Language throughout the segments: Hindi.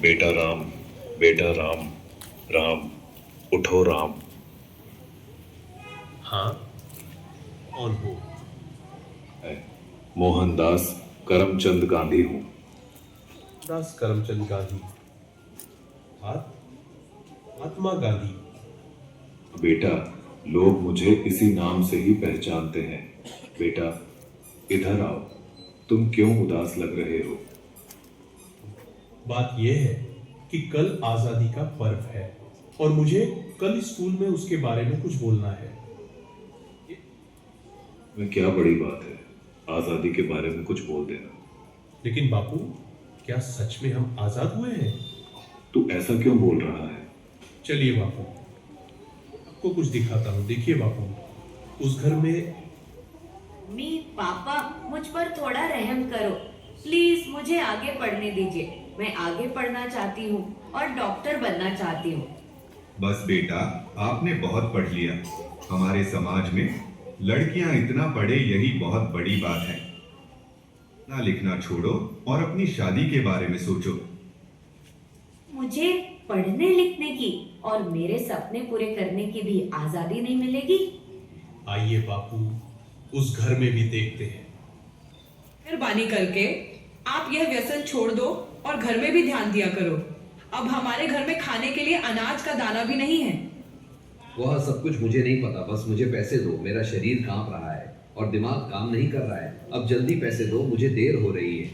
बेटा राम, बेटा राम, राम, उठो राम। हाँ, कौन हो? मैं मोहनदास करमचंद गांधी हूँ। दास करमचंद गांधी। बात महात्मा गांधी। बेटा, लोग मुझे इसी नाम से ही पहचानते हैं। बेटा, इधर आओ। तुम क्यों उदास लग रहे हो? बात यह है कि कल आजादी का पर्व है और मुझे कल स्कूल में उसके बारे में कुछ बोलना है। में क्या बड़ी बात है, आजादी के बारे में कुछ बोल देना। लेकिन बापू, क्या सच में हम आजाद हुए हैं? तू ऐसा क्यों बोल रहा है? चलिए बापू, आपको कुछ दिखाता हूँ। देखिए बापू, उस घर में। मम्मी पापा, मुझ पर थोड़ा रहम करो प्लीज। मुझे आगे पढ़ने दीजिए। मैं आगे पढ़ना चाहती हूँ और डॉक्टर बनना चाहती हूँ। बस बेटा, आपने बहुत पढ़ लिया। हमारे समाज में लड़कियां इतना पढ़े यही बहुत बड़ी बात है। ना लिखना छोड़ो और अपनी शादी के बारे में सोचो। मुझे पढ़ने लिखने की और मेरे सपने पूरे करने की भी आजादी नहीं मिलेगी? आइए बापू, उस घर में भी देखते हैं। मेहरबानी करके आप यह व्यसन छोड़ दो और घर में भी ध्यान दिया करो। अब हमारे घर में खाने के लिए अनाज का दाना भी नहीं है। वह सब कुछ मुझे नहीं पता, बस मुझे पैसे दो। मेरा शरीर कांप रहा है और दिमाग काम नहीं कर रहा है। अब जल्दी पैसे दो, मुझे देर हो रही है।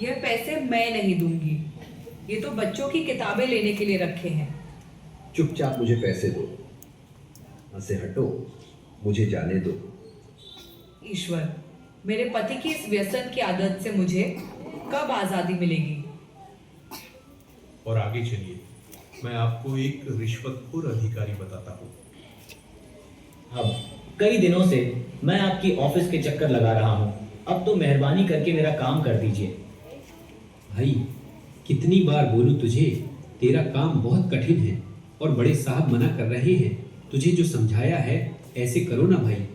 यह पैसे मैं नहीं दूंगी। ये तो बच्चों की किताबें लेने के लिए रखे हैं। चुपचाप मुझे पैसे दो। यहाँ से हटो, मुझे जाने दो। ईश्वर, मेरे पति की इस व्यसन की आदत से मुझे कब आजादी मिलेगी? और आगे चलिए, मैं आपको एक रिश्वतखोर अधिकारी बताता हूँ। अब कई दिनों से मैं आपकी ऑफिस के चक्कर लगा रहा हूँ। अब तो मेहरबानी करके मेरा काम कर दीजिए। भाई, कितनी बार बोलूं तुझे, तेरा काम बहुत कठिन है और बड़े साहब मना कर रहे हैं। तुझे जो समझाया है ऐसे करो ना भाई।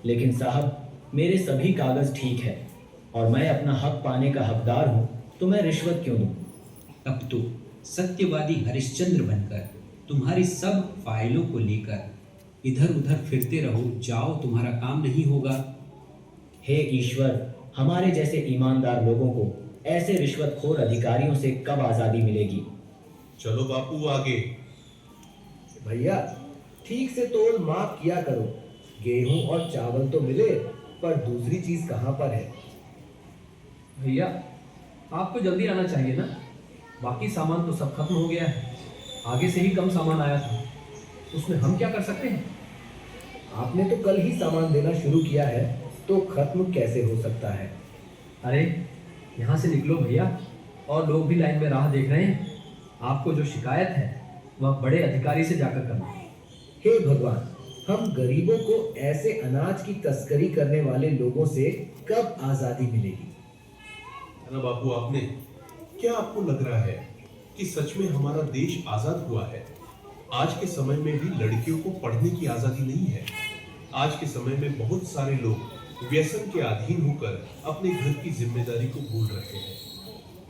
लेकिन साहब, मेरे सभी कागज ठीक है और मैं अपना हक पाने का हकदार हूँ, तो मैं रिश्वत क्यों दूँ? अब तो सत्यवादी हरिश्चंद्र बनकर तुम्हारी सब फाइलों को लेकर इधर उधर फिरते रहो। जाओ, तुम्हारा काम नहीं होगा। हे ईश्वर, हमारे जैसे ईमानदार लोगों को ऐसे रिश्वतखोर अधिकारियों से कब आज़ादी मिलेगी? चलो बापू आगे। भैया, ठीक से तोल माप किया करो। गेहूं और चावल तो मिले, पर दूसरी चीज कहाँ पर है? भैया, आपको जल्दी आना चाहिए ना। बाकी सामान तो सब खत्म हो गया है। आगे से ही कम सामान आया था, उसमें हम क्या कर सकते हैं? आपने तो कल ही सामान देना शुरू किया है, तो खत्म कैसे हो सकता है? अरे यहाँ से निकलो भैया, और लोग भी लाइन में राह देख रहे हैं। आपको जो शिकायत है वह बड़े अधिकारी से जाकर करना। हे भगवान, हम गरीबों को ऐसे अनाज की तस्करी करने वाले लोगों से कब आजादी मिलेगी? ना बापू, आपने क्या आपको लग रहा है कि सच में हमारा देश आजाद हुआ है? आज के समय में भी लड़कियों को पढ़ने की आजादी नहीं है। आज के समय में बहुत सारे लोग व्यसन के अधीन होकर अपने घर की जिम्मेदारी को भूल रहे हैं।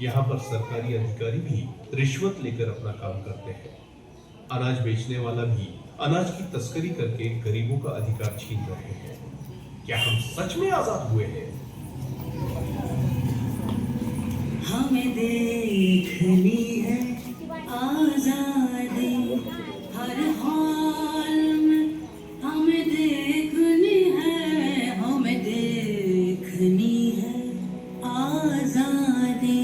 यहाँ पर सरकारी अधिकारी भी रिश्वत लेकर अपना काम करते हैं। अनाज बेचने वाला भी अनाज की तस्करी करके गरीबों का अधिकार छीन रहे हैं। क्या हम सच में आजाद हुए हैं? हमें देखनी है आजादी, हर हाल में हमें देखनी है, हमें देखनी है आजादी।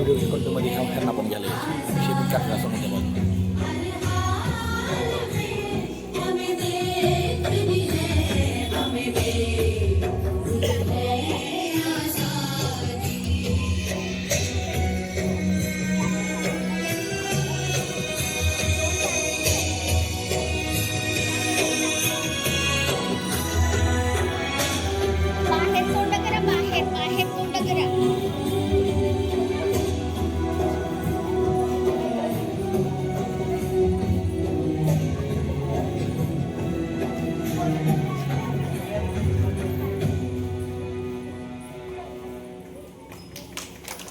व्हिडिओ हे करतो मध्ये ह्यांना पण गेले शेती करण्यासमोर